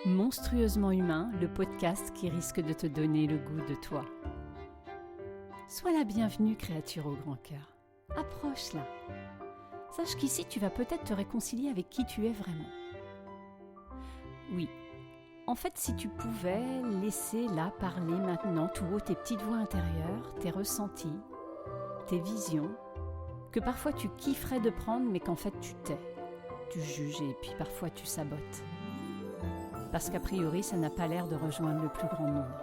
Monstrueusement humain, le podcast qui risque de te donner le goût de toi. Sois la bienvenue, créature au grand cœur. Approche-la. Sache qu'ici, tu vas peut-être te réconcilier avec qui tu es vraiment. Oui, en fait, si tu pouvais laisser là parler maintenant tout haut tes petites voix intérieures, tes ressentis, tes visions, que parfois tu kifferais de prendre, mais qu'en fait tu tais, tu juges et puis parfois tu sabotes. Parce qu'a priori, ça n'a pas l'air de rejoindre le plus grand nombre.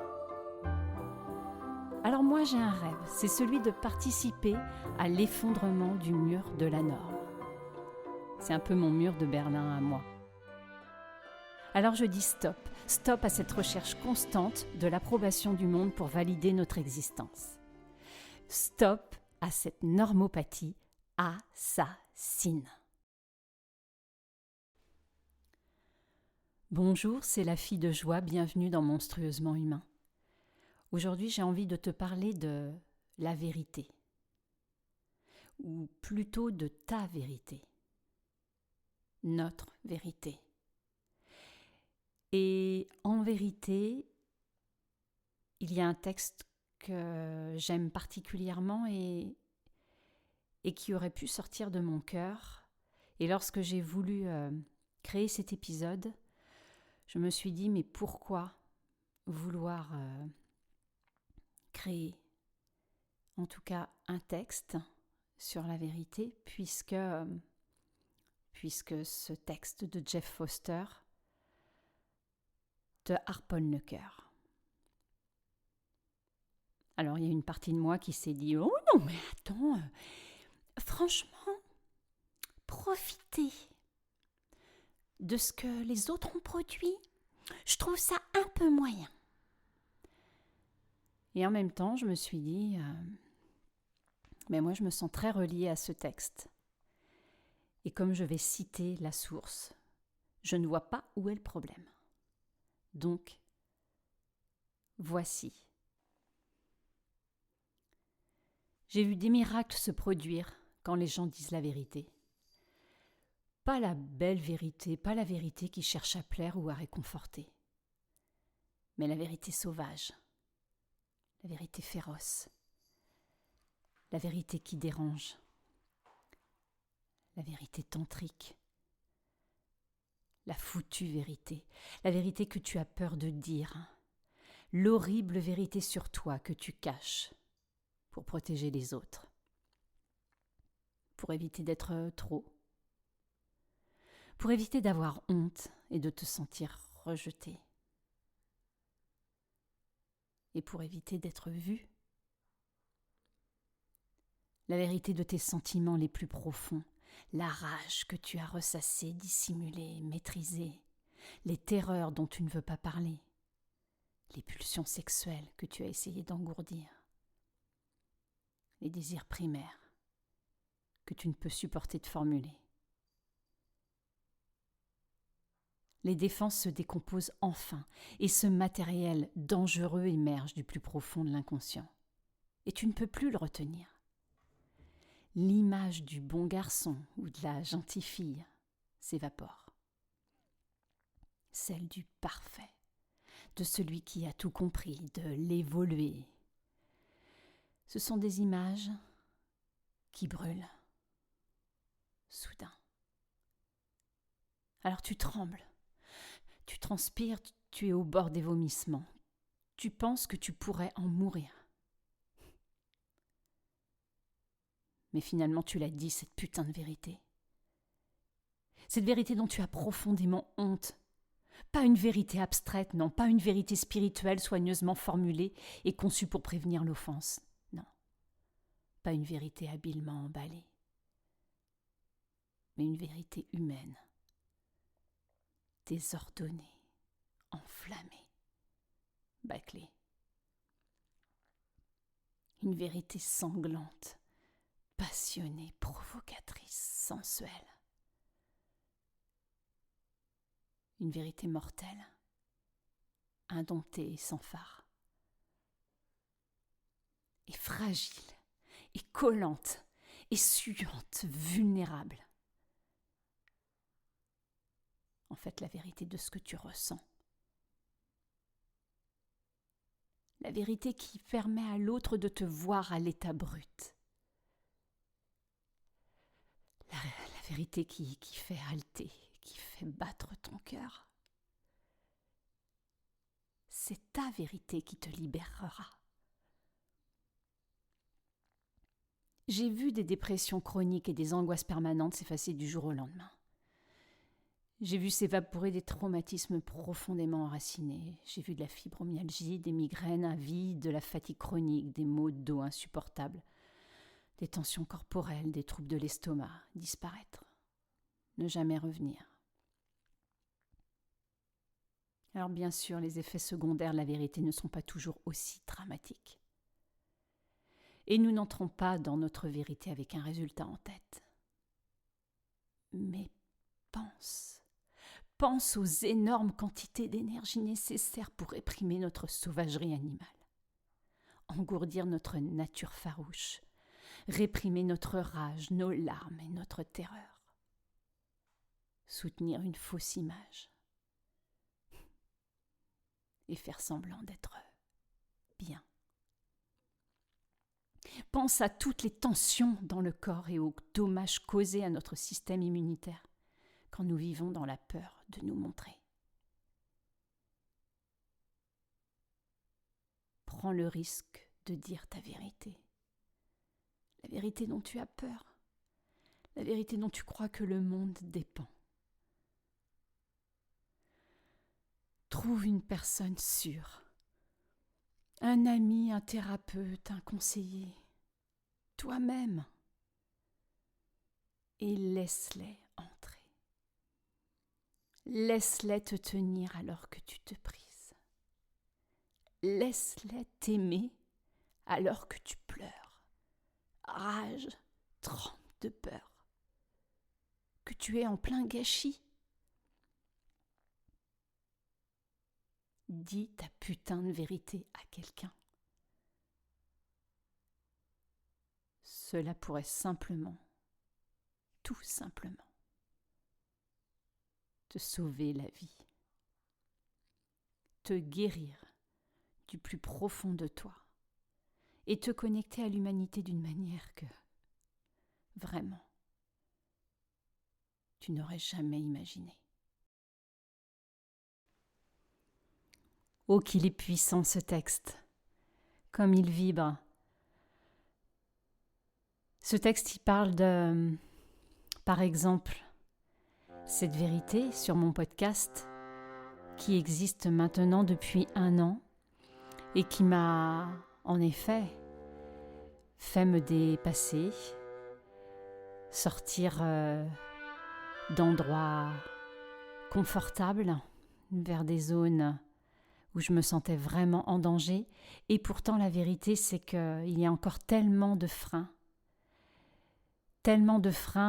Alors moi, j'ai un rêve, c'est celui de participer à l'effondrement du mur de la norme. C'est un peu mon mur de Berlin à moi. Alors je dis stop à cette recherche constante de l'approbation du monde pour valider notre existence. Stop à cette normopathie assassine. Bonjour, c'est la fille de joie, bienvenue dans Monstrueusement humain. Aujourd'hui, j'ai envie de te parler de la vérité, ou plutôt de ta vérité, notre vérité. Et en vérité, il y a un texte que j'aime particulièrement et qui aurait pu sortir de mon cœur. Et lorsque j'ai voulu créer cet épisode, je me suis dit, mais pourquoi vouloir créer, en tout cas, un texte sur la vérité, puisque ce texte de Jeff Foster te harponne le cœur. Alors, il y a une partie de moi qui s'est dit « Oh non, mais attends, franchement, profiter de ce que les autres ont produit, je trouve ça un peu moyen. » Et en même temps, je me suis dit mais moi, je me sens très reliée à ce texte. Et comme je vais citer la source, je ne vois pas où est le problème. Donc, voici. J'ai vu des miracles se produire quand les gens disent la vérité. Pas la belle vérité, pas la vérité qui cherche à plaire ou à réconforter, mais la vérité sauvage, la vérité féroce, la vérité qui dérange, la vérité tantrique, la foutue vérité, la vérité que tu as peur de dire, l'horrible vérité sur toi que tu caches pour protéger les autres, pour éviter d'être trop, pour éviter d'avoir honte et de te sentir rejeté, et pour éviter d'être vu. La vérité de tes sentiments les plus profonds, la rage que tu as ressassée, dissimulée, maîtrisée, les terreurs dont tu ne veux pas parler, les pulsions sexuelles que tu as essayé d'engourdir, les désirs primaires que tu ne peux supporter de formuler. Les défenses se décomposent enfin et ce matériel dangereux émerge du plus profond de l'inconscient. Et tu ne peux plus le retenir. L'image du bon garçon ou de la gentille fille s'évapore. Celle du parfait, de celui qui a tout compris, de l'évolué. Ce sont des images qui brûlent, soudain. Alors tu trembles, tu transpires, tu es au bord des vomissements. Tu penses que tu pourrais en mourir. Mais finalement, tu l'as dit, cette putain de vérité. Cette vérité dont tu as profondément honte. Pas une vérité abstraite, non, pas une vérité spirituelle soigneusement formulée et conçue pour prévenir l'offense. Non, pas une vérité habilement emballée. Mais une vérité humaine, désordonnée, enflammée, bâclée. Une vérité sanglante, passionnée, provocatrice, sensuelle. Une vérité mortelle, indomptée et sans phare. Et fragile, et collante, et suante, vulnérable. En fait, la vérité de ce que tu ressens La vérité qui permet à l'autre de te voir à l'état brut. La vérité qui fait halter, qui fait battre ton cœur. C'est ta vérité qui te libérera. J'ai vu des dépressions chroniques et des angoisses permanentes s'effacer du jour au lendemain. J'ai vu s'évaporer des traumatismes profondément enracinés. J'ai vu de la fibromyalgie, des migraines à vie, de la fatigue chronique, des maux de dos insupportables, des tensions corporelles, des troubles de l'estomac disparaître, ne jamais revenir. Alors bien sûr, les effets secondaires de la vérité ne sont pas toujours aussi dramatiques. Et nous n'entrons pas dans notre vérité avec un résultat en tête. Mais pense aux énormes quantités d'énergie nécessaires pour réprimer notre sauvagerie animale, engourdir notre nature farouche, réprimer notre rage, nos larmes et notre terreur, soutenir une fausse image et faire semblant d'être bien. Pense à toutes les tensions dans le corps et aux dommages causés à notre système immunitaire quand nous vivons dans la peur de nous montrer. Prends le risque de dire ta vérité. La vérité dont tu as peur. La vérité dont tu crois que le monde dépend. Trouve une personne sûre. Un ami, un thérapeute, un conseiller. Toi-même. Et laisse-les entrer. Laisse-les te tenir alors que tu te brises. Laisse-les t'aimer alors que tu pleures. Rage, trempe de peur. Que tu es en plein gâchis. Dis ta putain de vérité à quelqu'un. Cela pourrait simplement, tout simplement, te sauver la vie, te guérir du plus profond de toi et te connecter à l'humanité d'une manière que, vraiment, tu n'aurais jamais imaginée. Oh, qu'il est puissant ce texte, comme il vibre. Ce texte, il parle de, par exemple, cette vérité sur mon podcast qui existe maintenant depuis 1 an et qui m'a, en effet, fait me dépasser, sortir d'endroits confortables vers des zones où je me sentais vraiment en danger. Et pourtant, la vérité, c'est qu'il y a encore tellement de freins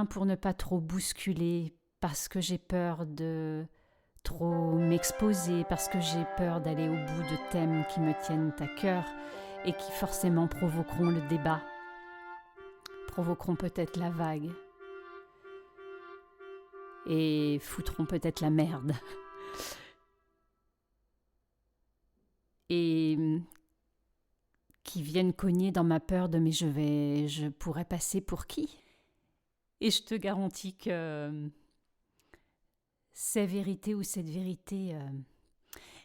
pour ne pas trop bousculer, parce que j'ai peur de trop m'exposer, parce que j'ai peur d'aller au bout de thèmes qui me tiennent à cœur et qui forcément provoqueront le débat, provoqueront peut-être la vague et foutront peut-être la merde. Et qui viennent cogner dans ma peur de « mais je pourrais passer pour qui ?» Et je te garantis que cette vérité,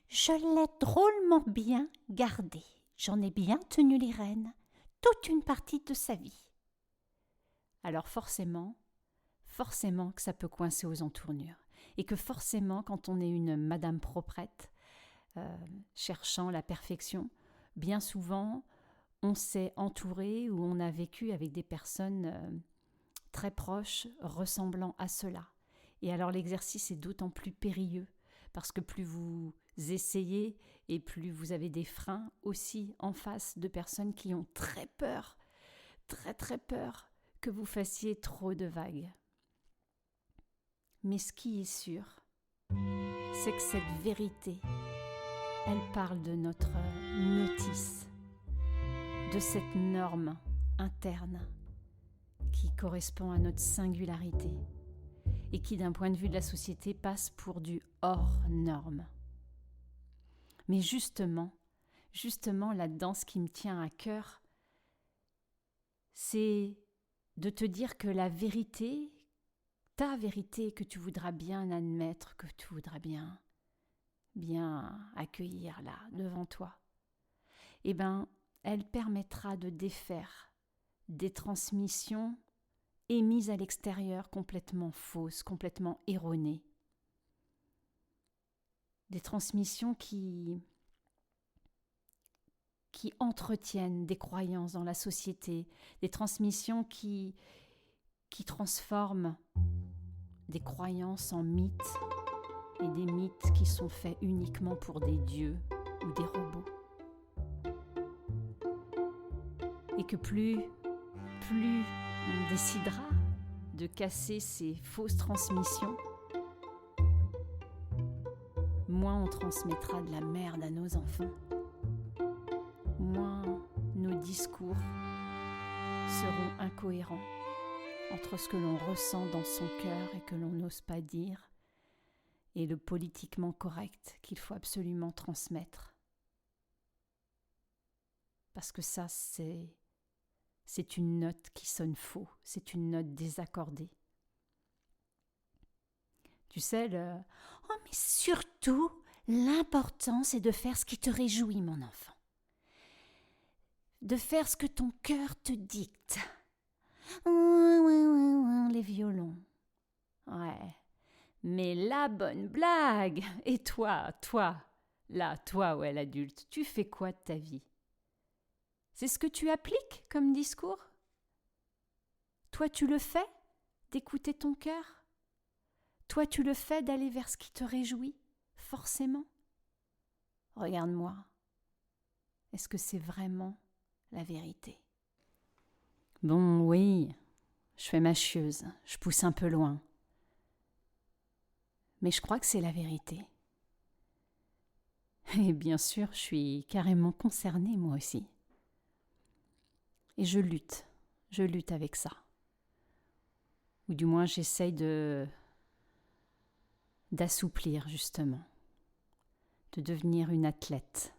je l'ai drôlement bien gardée. J'en ai bien tenu les rênes toute une partie de sa vie. Alors forcément que ça peut coincer aux entournures. Et que forcément, quand on est une madame proprette, cherchant la perfection, bien souvent, on s'est entouré ou on a vécu avec des personnes très proches ressemblant à cela. Et alors l'exercice est d'autant plus périlleux parce que plus vous essayez et plus vous avez des freins aussi en face de personnes qui ont très peur que vous fassiez trop de vagues. Mais ce qui est sûr, c'est que cette vérité, elle parle de notre notice, de cette norme interne qui correspond à notre singularité et qui, d'un point de vue de la société, passe pour du hors norme. Mais justement, justement là-dedans, ce qui me tient à cœur, c'est de te dire que la vérité, ta vérité que tu voudras bien admettre, que tu voudras bien accueillir là, devant toi, eh bien, elle permettra de défaire des transmissions émises à l'extérieur complètement fausses, complètement erronées. Des transmissions qui entretiennent des croyances dans la société, des transmissions qui transforment des croyances en mythes et des mythes qui sont faits uniquement pour des dieux ou des robots. Et que plus on décidera de casser ces fausses transmissions, moins on transmettra de la merde à nos enfants, moins nos discours seront incohérents entre ce que l'on ressent dans son cœur et que l'on n'ose pas dire et le politiquement correct qu'il faut absolument transmettre. Parce que ça, c'est une note qui sonne faux, c'est une note désaccordée. Tu sais, Oh, mais surtout, l'important, c'est de faire ce qui te réjouit, mon enfant. De faire ce que ton cœur te dicte. Les violons. Ouais. Mais la bonne blague. Et toi, ouais, l'adulte, tu fais quoi de ta vie? C'est ce que tu appliques comme discours? Toi, tu le fais d'écouter ton cœur? Toi, tu le fais d'aller vers ce qui te réjouit, forcément? Regarde-moi. Est-ce que c'est vraiment la vérité? Bon, oui, je fais ma chieuse, je pousse un peu loin. Mais je crois que c'est la vérité. Et bien sûr, je suis carrément concernée, moi aussi. Et je lutte avec ça. Ou du moins, j'essaye d'assouplir, justement, de devenir une athlète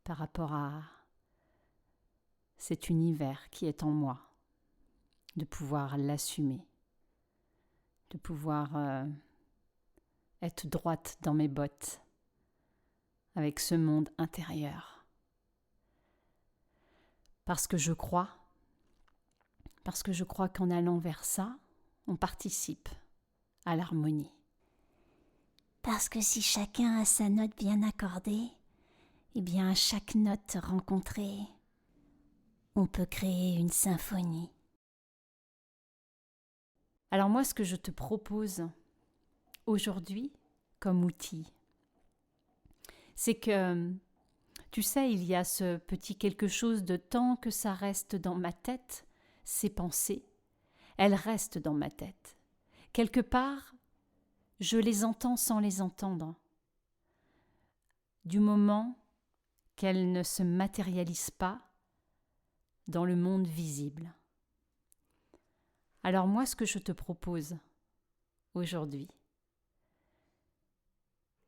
par rapport à cet univers qui est en moi, de pouvoir l'assumer, de pouvoir être droite dans mes bottes avec ce monde intérieur. Parce que je crois qu'en allant vers ça, on participe à l'harmonie. Parce que si chacun a sa note bien accordée, eh bien à chaque note rencontrée, on peut créer une symphonie. Alors moi, ce que je te propose aujourd'hui comme outil, c'est que, tu sais, il y a ce petit quelque chose de temps que ça reste dans ma tête, ces pensées, elles restent dans ma tête. Quelque part, je les entends sans les entendre. Du moment qu'elles ne se matérialisent pas dans le monde visible. Alors moi, ce que je te propose aujourd'hui,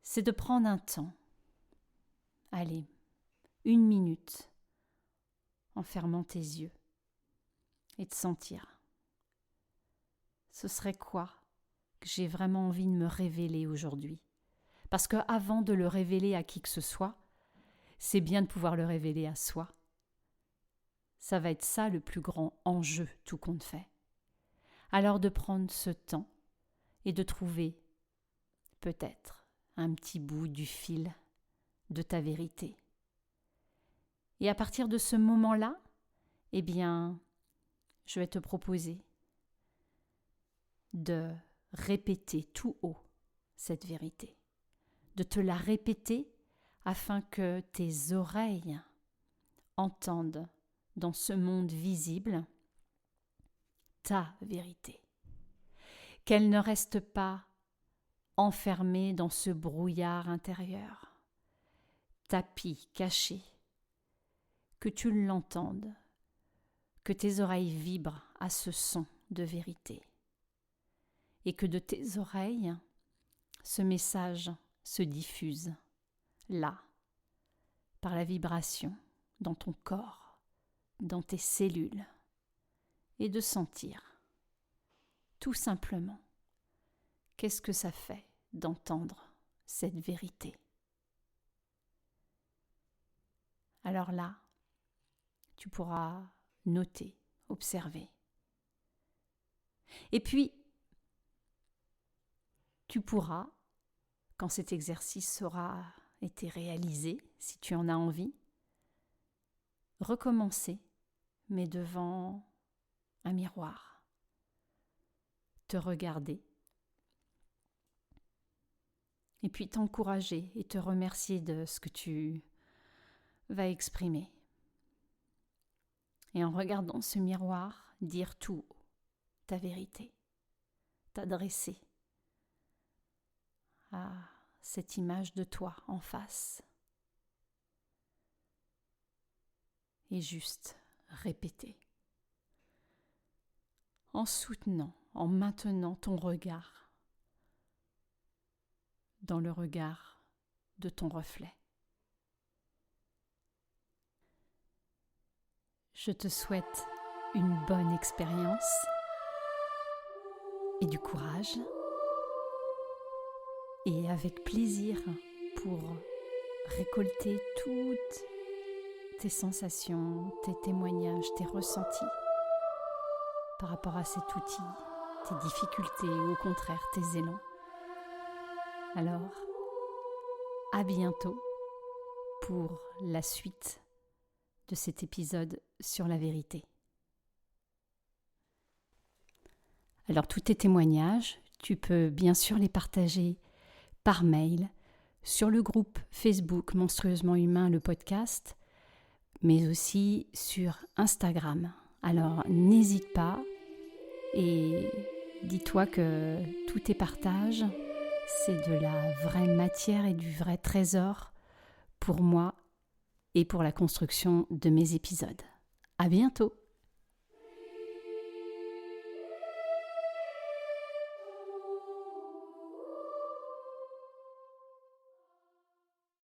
c'est de prendre un temps, allez, 1 minute, en fermant tes yeux, et de sentir. Ce serait quoi que j'ai vraiment envie de me révéler aujourd'hui? Parce qu'avant de le révéler à qui que ce soit, c'est bien de pouvoir le révéler à soi. Ça va être ça le plus grand enjeu, tout compte fait. Alors de prendre ce temps et de trouver peut-être un petit bout du fil de ta vérité. Et à partir de ce moment-là, eh bien, je vais te proposer de répéter tout haut cette vérité, de te la répéter afin que tes oreilles entendent dans ce monde visible ta vérité, qu'elle ne reste pas enfermée dans ce brouillard intérieur, tapis caché, que tu l'entendes, que tes oreilles vibrent à ce son de vérité, et que de tes oreilles, ce message se diffuse là, par la vibration dans ton corps, dans tes cellules, et de sentir, tout simplement, qu'est-ce que ça fait d'entendre cette vérité. Alors là, tu pourras noter, observer. Et puis, tu pourras, quand cet exercice aura été réalisé, si tu en as envie, recommencer, mais devant un miroir, te regarder, et puis t'encourager et te remercier de ce que tu vas exprimer. Et en regardant ce miroir, dire tout haut ta vérité, t'adresser à cette image de toi en face. Et juste répéter. En soutenant, en maintenant ton regard dans le regard de ton reflet. Je te souhaite une bonne expérience et du courage, et avec plaisir pour récolter toutes tes sensations, tes témoignages, tes ressentis par rapport à cet outil, tes difficultés ou au contraire tes élans. Alors, à bientôt pour la suite de cet épisode sur la vérité. Alors, tous tes témoignages, tu peux bien sûr les partager par mail, sur le groupe Facebook Monstrueusement Humain, le podcast, mais aussi sur Instagram. Alors, n'hésite pas et dis-toi que tous tes partages, c'est de la vraie matière et du vrai trésor pour moi et pour la construction de mes épisodes. À bientôt!